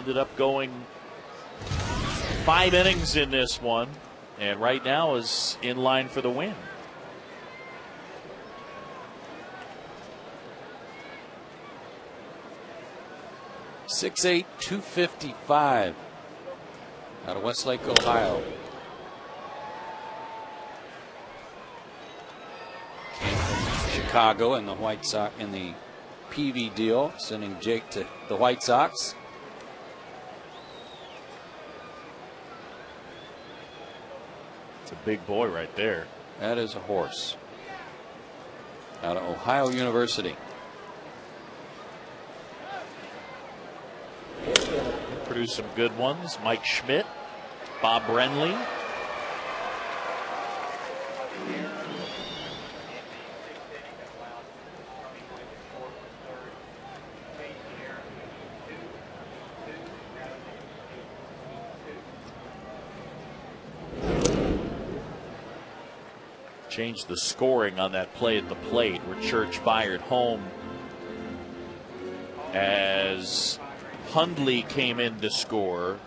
Ended up going 5 innings in this one, and right now is in line for the win. .68, 255 out of Westlake, Ohio. Came from Chicago in the White Sox in the PV deal, sending Jake to the White Sox. It's a big boy right there. That is a horse. Out of Ohio University. Produced some good ones. Mike Schmidt, Bob Brenly. Changed the scoring on that play at the plate where Church fired home as Hundley came in to score.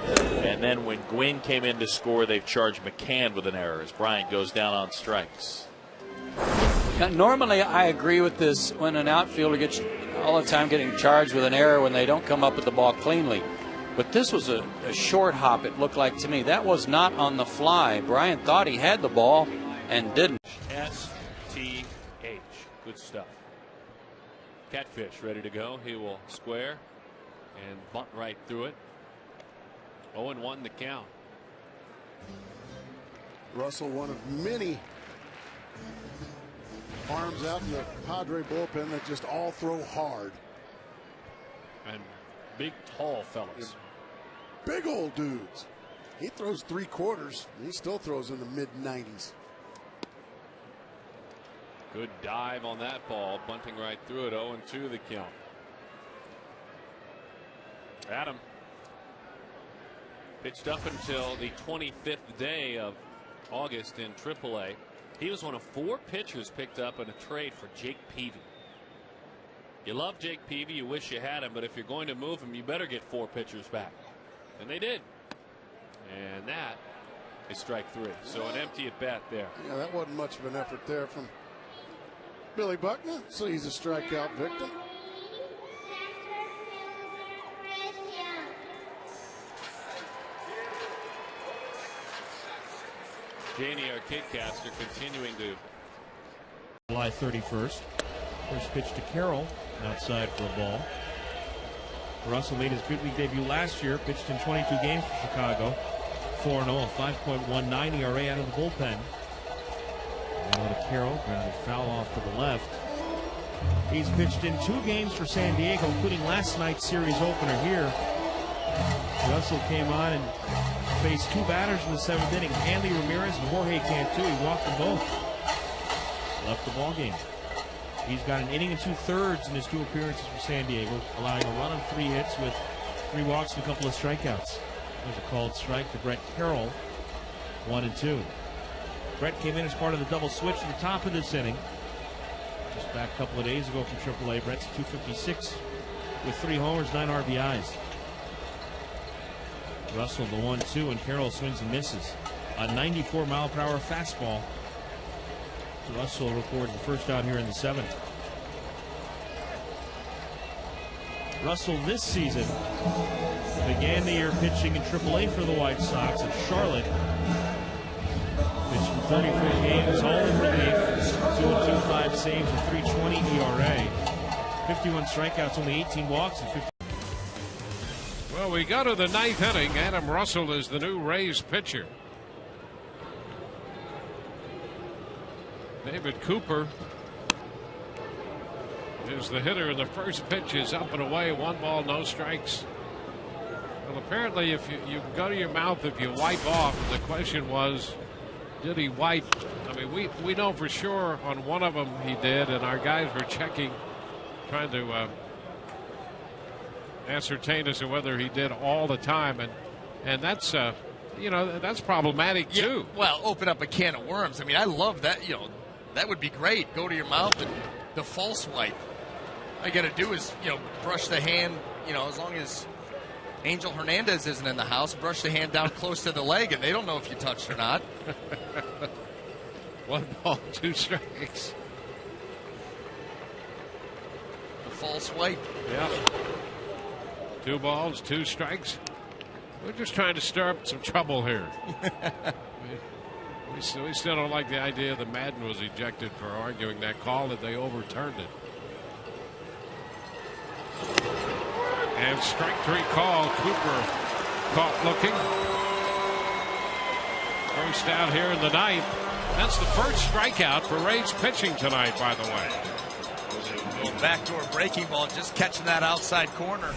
And then when Gwynn came in to score, they've charged McCann with an error as Bryant goes down on strikes. Normally, I agree with this when an outfielder gets all the time getting charged with an error when they don't come up with the ball cleanly. But this was a short hop, it looked like to me. That was not on the fly. Bryant thought he had the ball and didn't. STH. Good stuff. Catfish ready to go. He will square and bunt right through it. 0-1 the count. Russell, one of many arms out in the Padre bullpen that just all throw hard. And big, tall fellas. Big old dudes. He throws 3/4. He still throws in the mid-90s. Good dive on that ball, bunting right through it. 0-2 the count. Adam pitched up until the 25th day of August in AAA. He was one of 4 pitchers picked up in a trade for Jake Peavy. You love Jake Peavy, you wish you had him, but if you're going to move him, you better get 4 pitchers back. And they did. And that is strike 3. So an empty at bat there. Yeah, that wasn't much of an effort there from Billy Buckner. So he's a strikeout victim. Janie, our kidcaster, continuing to. July 31st. First pitch to Carroll, outside for a ball. Russell made his big league debut last year, pitched in 22 games for Chicago. 4-0, a 5.19 ERA out of the bullpen. Now to Carroll, grounded foul off to the left. He's pitched in 2 games for San Diego, including last night's series opener here. Russell came on and faced 2 batters in the 7th inning, Hanley Ramirez and Jorge Cantu. He walked them both. Left the ball game. He's got an inning and 2/3 in his 2 appearances for San Diego, allowing a run on 3 hits with 3 walks and a couple of strikeouts. There's a called strike to Brett Carroll, 1-2. Brett came in as part of the double switch at the top of this inning. Just back a couple of days ago from AAA. Brett's 256 with 3 homers, 9 RBIs. Russell the 1-2, and Carroll swings and misses. A 94-mile-per-hour fastball. Russell records the first out here in the 7th. Russell this season began the year pitching in AAA for the White Sox at Charlotte. Pitched in 34 games, all in relief. 2.25 saves, a 3.20 ERA. 51 strikeouts, only 18 walks, and 50. Well, we go to the 9th inning. Adam Russell is the new Rays pitcher. David Cooper is the hitter, and the first pitch is up and away. 1 ball, no strikes. Well, apparently, if you go to your mouth if you wipe off, the question was, did he wipe? I mean, we know for sure on one of them he did, and our guys were checking, trying to ascertain as to whether he did all the time, and that's you know, that's problematic too. Yeah, well, open up a can of worms. I mean, I love that. You know, that would be great. Go to your mouth and the false wipe. All you got to do is, brush the hand, as long as Angel Hernandez isn't in the house, brush the hand down close to the leg, and they don't know if you touched or not. 1 ball, 2 strikes. The false swipe. Yeah. 2 balls, 2 strikes. We're just trying to stir up some trouble here. we still don't like the idea that Madden was ejected for arguing that call, that they overturned it. And strike 3 call. Cooper caught looking. First out here in the 9th. That's the first strikeout for Rays pitching tonight, by the way. Backdoor breaking ball, just catching that outside corner.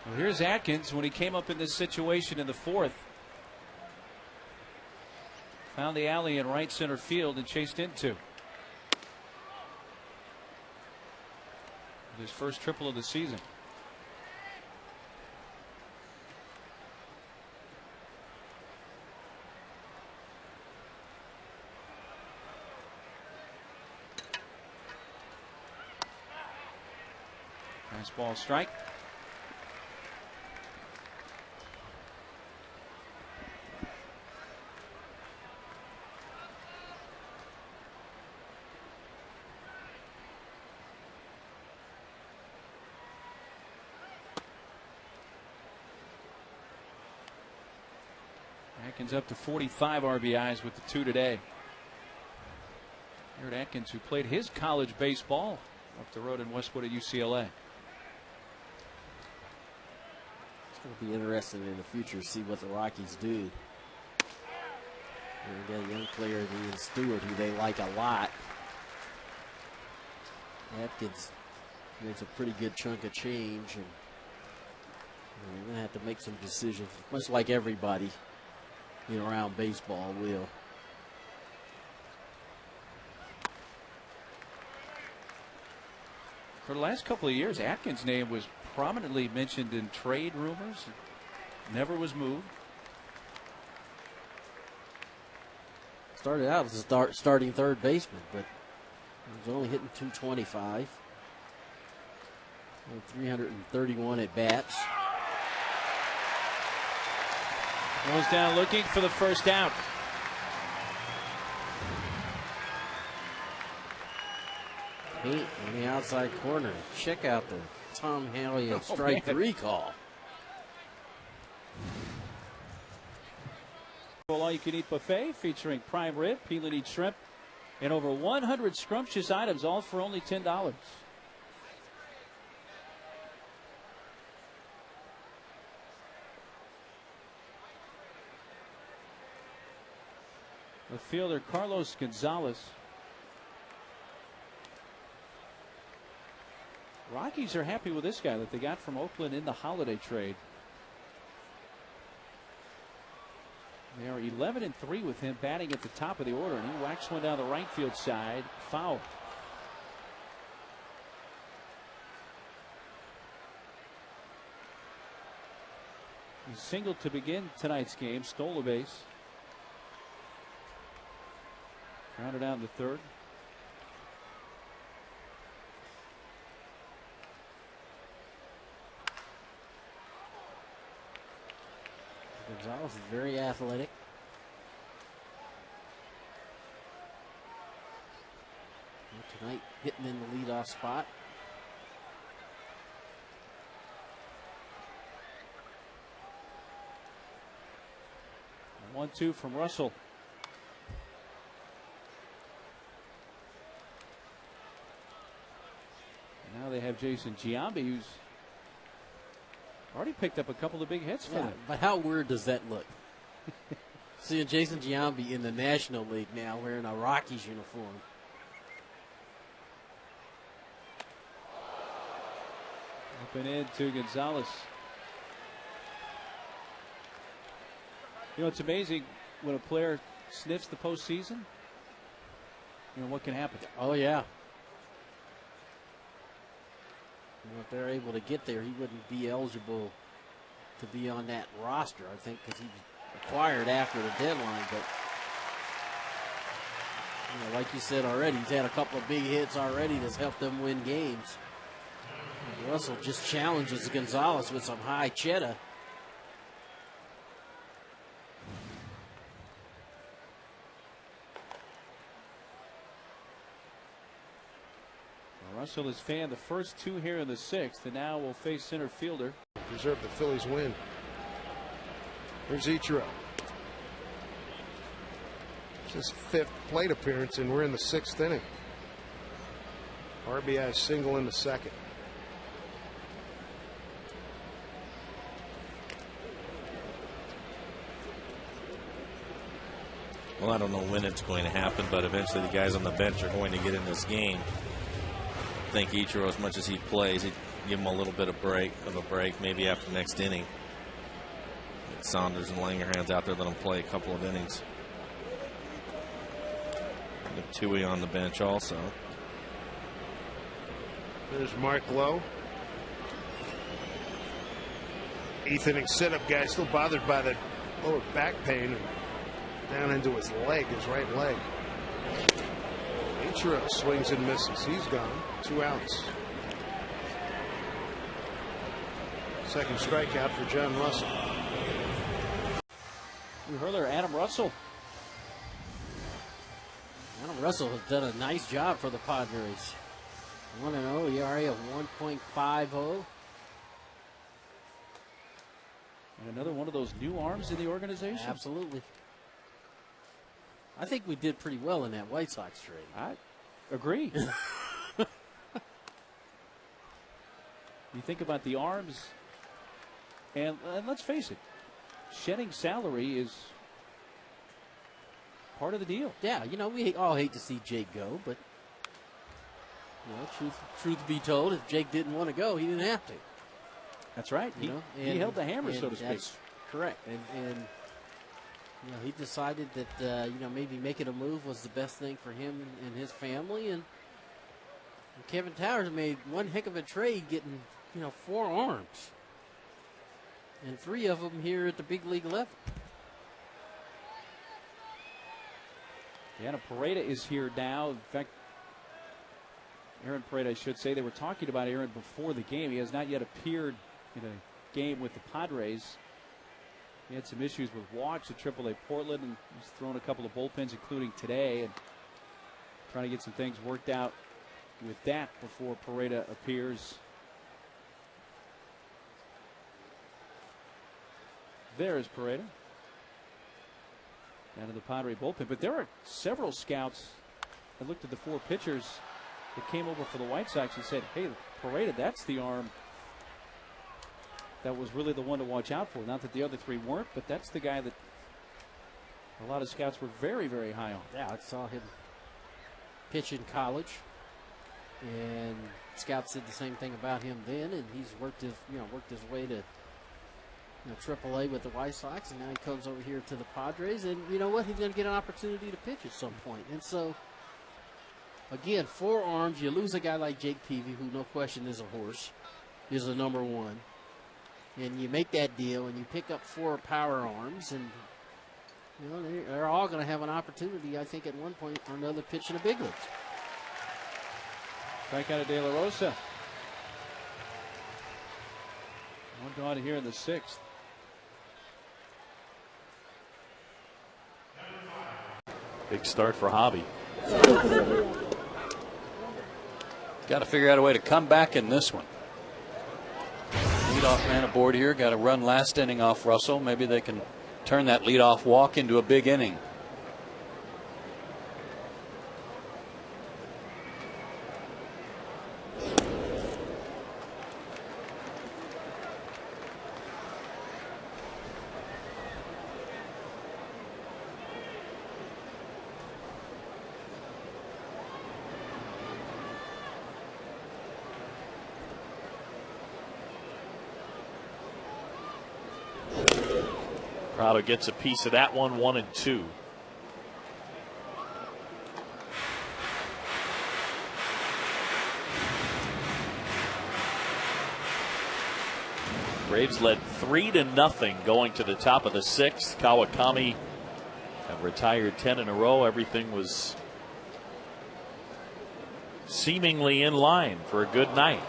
Well, here's Atkins when he came up in this situation in the 4th. Found the alley in right center field and chased into. His first triple of the season. Nice ball strike. Atkins up to 45 RBIs with the 2 today. Garrett Atkins, who played his college baseball up the road in Westwood at UCLA. It's going to be interesting in the future to see what the Rockies do. They're going to get a young player, Ian Stewart, who they like a lot. Atkins makes a pretty good chunk of change, and they're going to have to make some decisions, much like everybody around baseball will. For the last couple of years, Atkins' name was prominently mentioned in trade rumors. Never was moved. Started out as a starting third baseman, but he was only hitting 225. 331 at bats. Goes down looking for the first out. Paint on the outside corner. Check out the Tom Haley strike 3 call. All-you-can-eat buffet featuring prime rib, peel and eat shrimp, and over 100 scrumptious items, all for only $10. The fielder Carlos Gonzalez. Rockies are happy with this guy that they got from Oakland in the holiday trade. They are 11-3 with him batting at the top of the order, and he whacks one down the right field side, foul. He singled to begin tonight's game, stole a base. Grounded out to third. Gonzalez is very athletic. And tonight, hitting in the leadoff spot. And 1-2 from Russell. And now they have Jason Giambi, who's already picked up a couple of big hits for them. But how weird does that look? Seeing Jason Giambi in the National League now wearing a Rockies uniform. Up and in to Gonzalez. It's amazing when a player sniffs the postseason. What can happen? Oh, yeah. If they're able to get there, he wouldn't be eligible to be on that roster, I think, because he was acquired after the deadline. But You know, like you said already, he's had a couple of big hits already that's helped them win games. Russell just challenges Gonzalez with some high cheddar. Russell has fanned the first two here in the sixth, and now will face center fielder. Preserve the Phillies win. Here's Ichiro. It's his 5th plate appearance, and we're in the 6th inning. RBI single in the 2nd. Well, I don't know when it's going to happen, but eventually the guys on the bench are going to get in this game. I think Ichiro, as much as he plays, he'd give him a little bit of a break, maybe after next inning. Get Saunders and Langerhans out there, let them play a couple of innings. Get Tui on the bench also. There's Mark Lowe. 8th inning setup guy, still bothered by the lower back pain and down into his leg, his right leg. Ichiro swings and misses. He's gone. 2 outs. Second strikeout for John Russell. We heard there, Adam Russell. Adam Russell has done a nice job for the Padres. 1-0, ERA of 1.50. And another one of those new arms in the organization. Absolutely. I think we did pretty well in that White Sox trade. I agree. You think about the arms, and let's face it, shedding salary is part of the deal. Yeah, you know, we all hate to see Jake go, but you know, truth be told, if Jake didn't want to go, he didn't have to. That's right. He held the hammer, so to speak. That's correct. And you know, he decided that you know, maybe making a move was the best thing for him and his family. And Kevin Towers made one heck of a trade, getting, you know, 4 arms, and 3 of them here at the big league level. Yeah, Pareda is here now. In fact, Aaron Pareda, I should say, they were talking about Aaron before the game. He has not yet appeared in a game with the Padres. He had some issues with walks at AAA Portland, and he's thrown a couple of bullpens, including today, and trying to get some things worked out with that before Pareda appears. There is Pareda down to the Padre bullpen. But there are several scouts that looked at the 4 pitchers that came over for the White Sox and said, hey, Pareda, that's the arm that was really the one to watch out for. Not that the other 3 weren't, but that's the guy that a lot of scouts were very, very high on. Yeah, I saw him pitch in college, and scouts said the same thing about him then, and he's worked his way to AAA with the White Sox, and now he comes over here to the Padres, and you know what? He's going to get an opportunity to pitch at some point. And so, again, 4 arms. You lose a guy like Jake Peavy, who no question is a horse, is a number 1. And you make that deal, and you pick up 4 power arms, and you know they're all going to have an opportunity, I think, at one point or another, pitch in the big leagues. Strikeout of De La Rosa. 1 gone here in the 6th. Big start for Hobby. Got to figure out a way to come back in this one. Leadoff man aboard here. Got a run last inning off Russell. Maybe they can turn that leadoff walk into a big inning. Prado gets a piece of that one, 1-2. Braves led 3-0 going to the top of the 6th. Kawakami have retired 10 in a row. Everything was seemingly in line for a good night.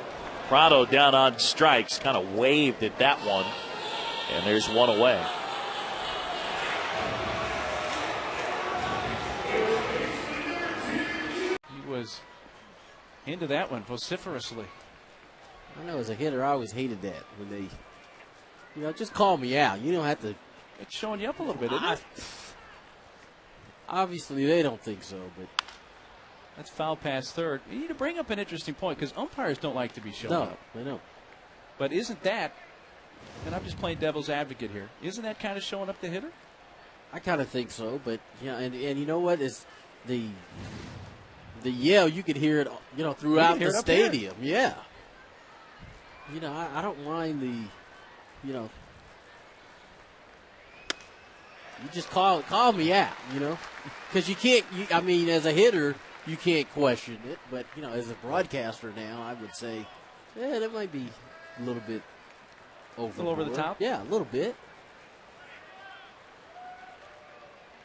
Prado down on strikes, kind of waved at that one, and there's one away. He was into that one vociferously. I know as a hitter, I always hated that when they, just call me out. You don't have to. It's showing you up a little bit, isn't it? Obviously, they don't think so, but. That's foul past third. You need to bring up an interesting point because umpires don't like to be shown up. No, they don't. But isn't that, and I'm just playing devil's advocate here, isn't that kind of showing up the hitter? I kind of think so, but, and you know what? Is the yell, you could hear it, throughout the stadium. Yeah. I don't mind the, you just call me out, because you can't, as a hitter, you can't question it, but, as a broadcaster now, I would say, that might be a little bit over the top? Yeah, a little bit.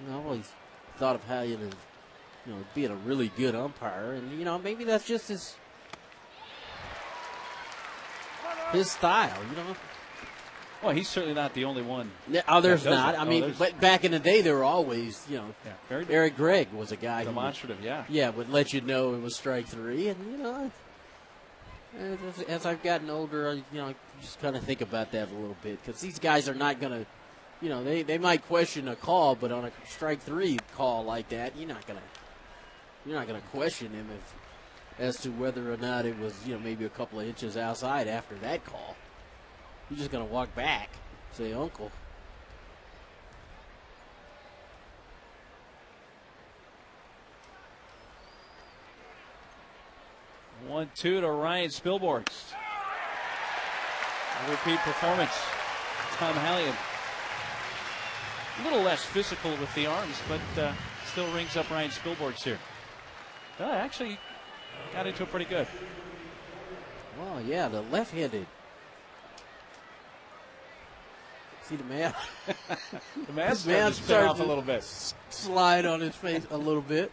I've always thought of how being a really good umpire, and, maybe that's just his style, Well, he's certainly not the only one. There's not. But back in the day, there were always, Eric Gregg was a guy demonstrative, who would let you know it was strike three. And, as I've gotten older, I just kind of think about that a little bit because these guys are not going to, they might question a call, but on a strike three call like that, you're not going to question him as to whether or not it was, maybe a couple of inches outside after that call. You're just going to walk back, say, Uncle. One, two to Ryan Spilborghs. A repeat performance. Tom Hallion. A little less physical with the arms, but still rings up Ryan Spilborghs here. Actually got into it pretty good. Well, yeah, the left-handed. See the man? The mask started to spin off a little bit. Slide on his face a little bit.